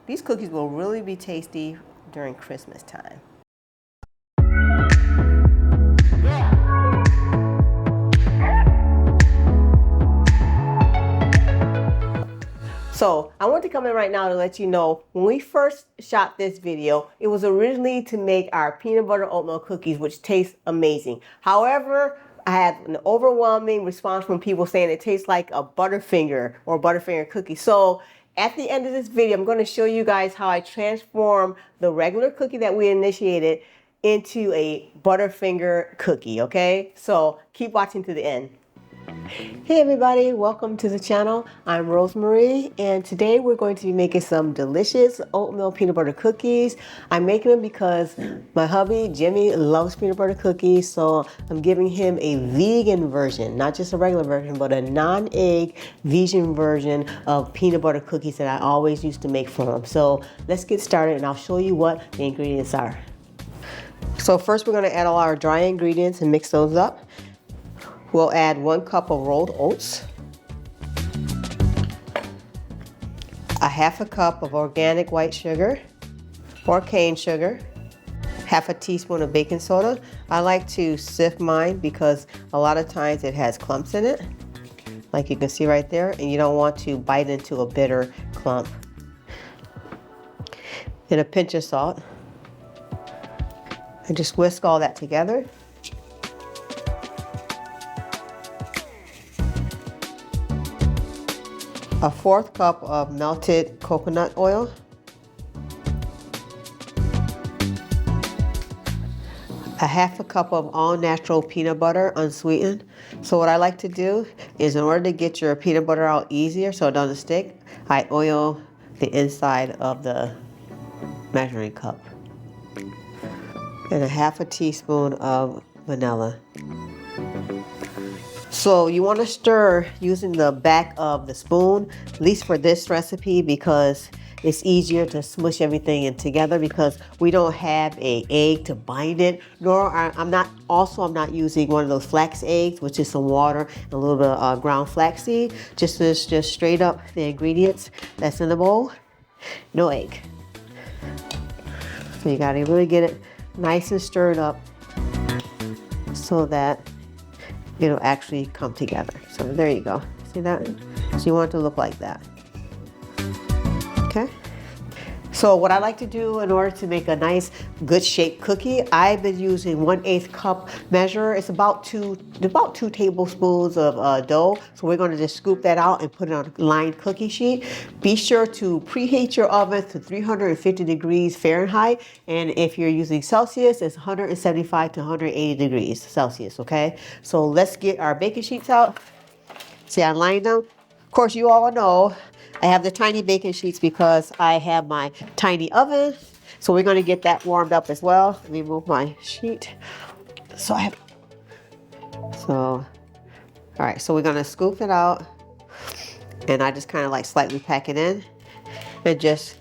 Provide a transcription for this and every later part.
these cookies will really be tasty during Christmas time. So I want to come in right now to let you know, when we first shot this video, it was originally to make our peanut butter oatmeal cookies, which taste amazing. However, I had an overwhelming response from people saying it tastes like a Butterfinger or Butterfinger cookie. So at the end of this video, I'm going to show you guys how I transform the regular cookie that we initiated into a Butterfinger cookie, okay? So keep watching to the end. Hey everybody, welcome to the channel. I'm Rosemary, and today we're going to be making some delicious oatmeal peanut butter cookies. I'm making them because my hubby Jimmy loves peanut butter cookies, so I'm giving him a vegan version, not just a regular version, but a non-egg vegan version of peanut butter cookies that I always used to make for him. So let's get started and I'll show you what the ingredients are. So first we're going to add all our dry ingredients and mix those up. We'll add 1 cup of rolled oats, a half a cup of organic white sugar or cane sugar, half a teaspoon of baking soda. I like to sift mine because a lot of times it has clumps in it, like you can see right there, and you don't want to bite into a bitter clump. And a pinch of salt. And just whisk all that together. A 1/4 cup of melted coconut oil, a half a cup of all natural peanut butter unsweetened. So what I like to do is, in order to get your peanut butter out easier so it doesn't stick, I oil the inside of the measuring cup. And a half a teaspoon of vanilla. So you want to stir using the back of the spoon, at least for this recipe, because it's easier to smush everything in together because we don't have an egg to bind it, nor I'm not using one of those flax eggs, which is some water and a little bit of ground flaxseed. Just straight up the ingredients that's in the bowl, no egg. So you got to really get it nice and stirred up so that it'll actually come together. So there you go. See that? So you want it to look like that. Okay. So what I like to do in order to make a nice good shaped cookie, I've been using 1/8 cup measure. It's about two tablespoons of dough. So we're going to just scoop that out and put it on a lined cookie sheet. Be sure to preheat your oven to 350 degrees Fahrenheit. And if you're using Celsius, it's 175 to 180 degrees Celsius, okay? So let's get our baking sheets out. See, I lined them. Of course, you all know I have the tiny baking sheets because I have my tiny oven. So we're going to get that warmed up as well. Let me move my sheet. All right, so we're going to scoop it out. And I just kind of like slightly pack it in and just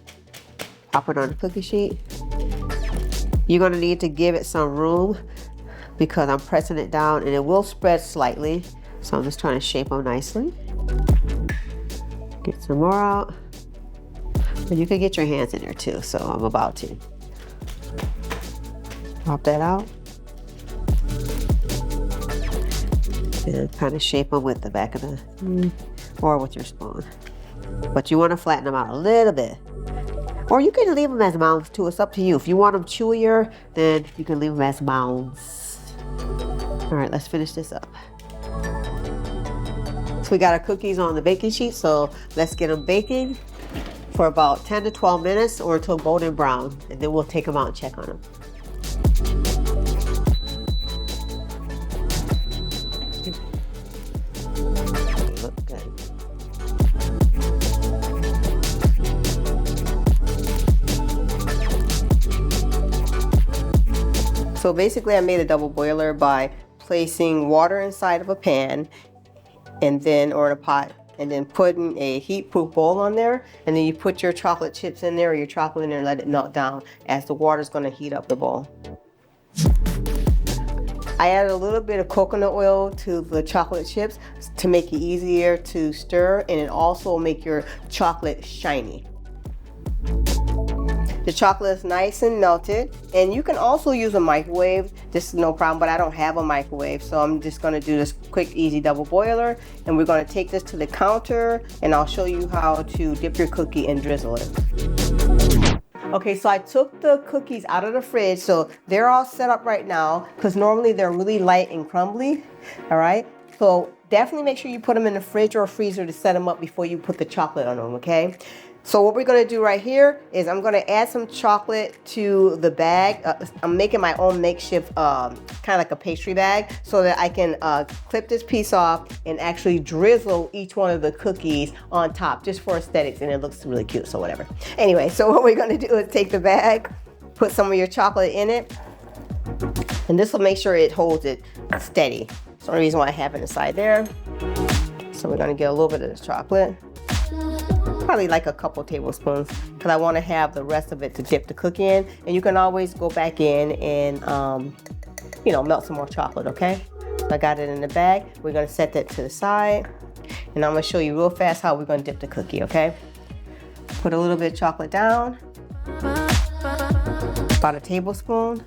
pop it on the cookie sheet. You're going to need to give it some room because I'm pressing it down and it will spread slightly. So I'm just trying to shape them nicely. Get some more out. And you can get your hands in there too, so I'm about to. Pop that out. And kind of shape them with the back of the, or with your spoon. But you want to flatten them out a little bit. Or you can leave them as mounds too, it's up to you. If you want them chewier, then you can leave them as mounds. All right, let's finish this up. So we got our cookies on the baking sheet, so let's get them baking for about 10 to 12 minutes or until golden brown, and then we'll take them out and check on them. Look good. So basically I made a double boiler by placing water inside of a pan and then, or in a pot, and then putting a heat-proof bowl on there, and then you put your chocolate chips in there or your chocolate in there and let it melt down as the water's going to heat up the bowl. I added a little bit of coconut oil to the chocolate chips to make it easier to stir, and it also will make your chocolate shiny. The chocolate is nice and melted, and you can also use a microwave. This is no problem, but I don't have a microwave, so I'm just going to do this quick, easy double boiler, and we're going to take this to the counter, and I'll show you how to dip your cookie and drizzle it. Okay, so I took the cookies out of the fridge, so they're all set up right now, because normally they're really light and crumbly. All right, so definitely make sure you put them in the fridge or freezer to set them up before you put the chocolate on them, okay? So what we're going to do right here is I'm going to add some chocolate to the bag. I'm making my own makeshift kind of like a pastry bag so that I can clip this piece off and actually drizzle each one of the cookies on top just for aesthetics, and it looks really cute, so whatever. Anyway, so what we're going to do is take the bag, put some of your chocolate in it, and this will make sure it holds it steady. That's the only reason why I have it inside there. So we're going to get a little bit of this chocolate. Probably like a couple tablespoons, because I want to have the rest of it to dip the cookie in, and you can always go back in and you know, melt some more chocolate. Okay, so I got it in the bag. We're going to set that to the side, and I'm going to show you real fast how we're going to dip the cookie. Okay, put a little bit of chocolate down, about a tablespoon.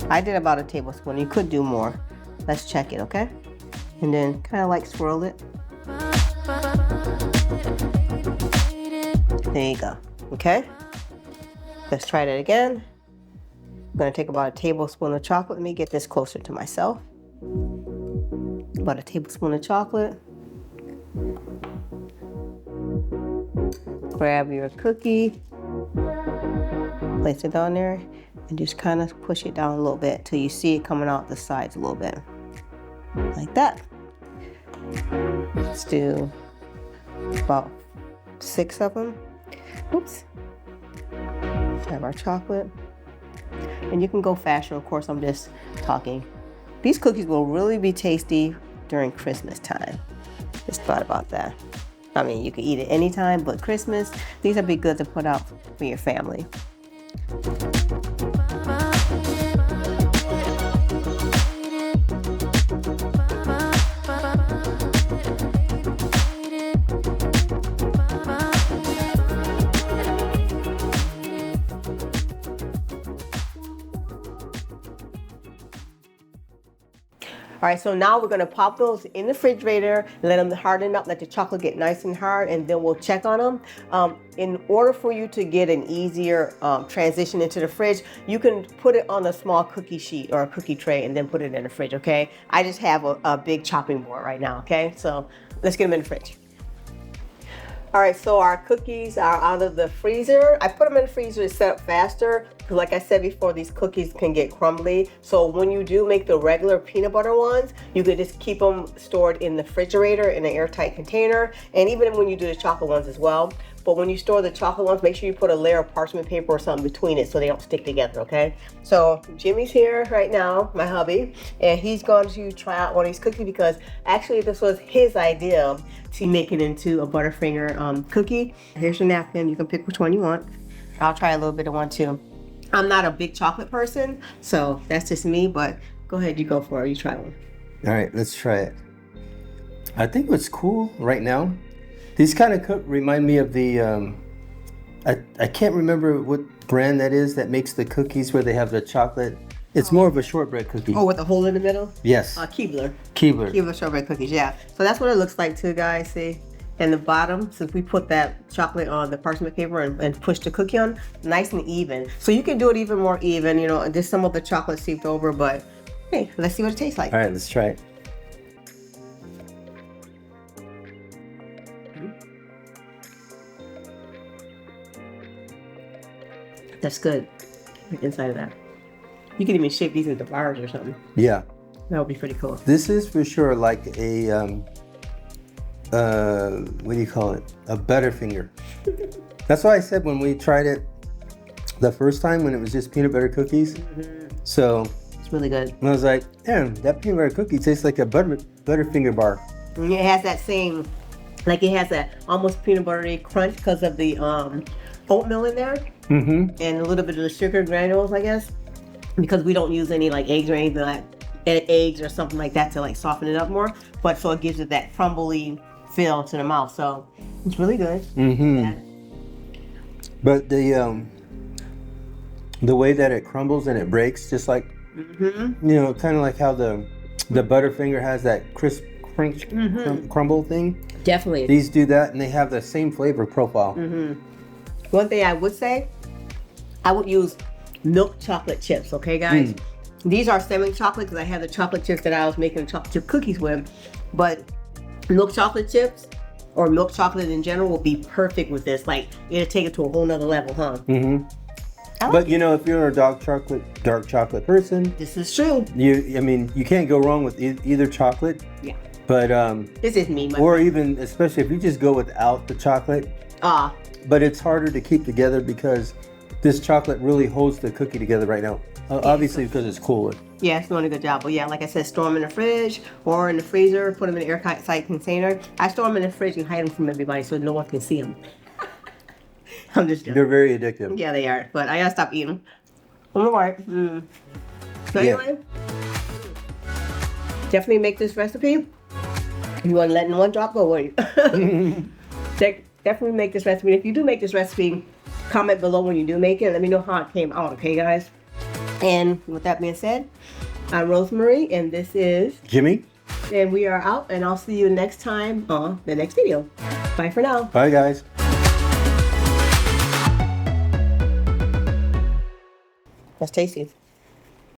I did about a tablespoon. You could do more. Let's check it. Okay, and then kind of like swirl it. There you go. Okay, let's try that again. I'm gonna take about a tablespoon of chocolate. Let me get this closer to myself. About a tablespoon of chocolate. Grab your cookie, place it on there, and just kind of push it down a little bit till you see it coming out the sides a little bit, like that. Let's do about 6 of them. Oops. Have our chocolate. And you can go faster, of course, I'm just talking. These cookies will really be tasty during Christmas time. Just thought about that. I mean, you can eat it anytime, but Christmas, these would be good to put out for your family. All right, so now we're gonna pop those in the refrigerator, let them harden up, let the chocolate get nice and hard, and then we'll check on them. In order for you to get an easier transition into the fridge, you can put it on a small cookie sheet or a cookie tray and then put it in the fridge, okay? I just have a big chopping board right now, okay? So let's get them in the fridge. All right, so our cookies are out of the freezer. I put them in the freezer to set up faster, because like I said before, these cookies can get crumbly. So when you do make the regular peanut butter ones, you could just keep them stored in the refrigerator in an airtight container, and even when you do the chocolate ones as well. But when you store the chocolate ones, make sure you put a layer of parchment paper or something between it so they don't stick together, okay? So Jimmy's here right now, my hubby, and he's going to try out one of these cookies because actually this was his idea to make it into a Butterfinger cookie. Here's your napkin. You can pick which one you want. I'll try a little bit of one too. I'm not a big chocolate person, so that's just me, but go ahead, you go for it. You try one. All right, let's try it. I think what's cool right now, these kind of remind me of the, I can't remember what brand that is that makes the cookies where they have the chocolate. It's more of a shortbread cookie. Oh, with the hole in the middle? Yes. Keebler. Keebler. Keebler shortbread cookies, yeah. So that's what it looks like too, guys, see? And the bottom, since we put that chocolate on the parchment paper and push the cookie on, nice and even. So you can do it even more even, you know, just some of the chocolate seeped over, but hey, let's see what it tastes like. All right, let's try it. That's good. Inside of that. You can even shape these into bars or something. Yeah. That would be pretty cool. This is for sure like a, what do you call it? A Butterfinger. That's why I said when we tried it the first time when it was just peanut butter cookies. Mm-hmm. So it's really good. And I was like, damn, that peanut butter cookie tastes like a Butterfinger bar. And it has that same, like it has that almost peanut buttery crunch because of the oatmeal in there. Mm-hmm. And a little bit of the sugar granules, I guess, because we don't use any like eggs or anything like eggs or something like that to like soften it up more. But so it gives it that crumbly feel to the mouth. So it's really good. Mm-hmm. Yeah. But the the way that it crumbles and it breaks, just like, you know, kind of like how the Butterfinger has that crisp crumble thing. Definitely. These do that, and they have the same flavor profile. One thing I would say, I would use milk chocolate chips, okay, guys? These are semi-chocolate because I have the chocolate chips that I was making the chocolate chip cookies with. But milk chocolate chips or milk chocolate in general will be perfect with this. Like, it'll take it to a whole nother level, huh? But you know, if you're a dark chocolate person, This is true. I mean, you can't go wrong with either chocolate. Yeah. But This is me. or even, especially if you just go without the chocolate. But it's harder to keep together because this chocolate really holds the cookie together right now. Obviously because it's cooler. Yeah, it's doing a good job. But yeah, like I said, store them in the fridge or in the freezer. Put them in an airtight container. I store them in the fridge and hide them from everybody so no one can see them. I'm just joking. They're very addictive. Yeah, they are. But I gotta stop eating them. All right. So anyway, definitely make this recipe. You want to let one drop go, won't you? Definitely make this recipe. If you do make this recipe, comment below when you do make it. Let me know how it came out, okay, guys? And with that being said, I'm Rosemary, and this is Jimmy. And we are out, and I'll see you next time on the next video. Bye for now. Bye, guys. That's tasty.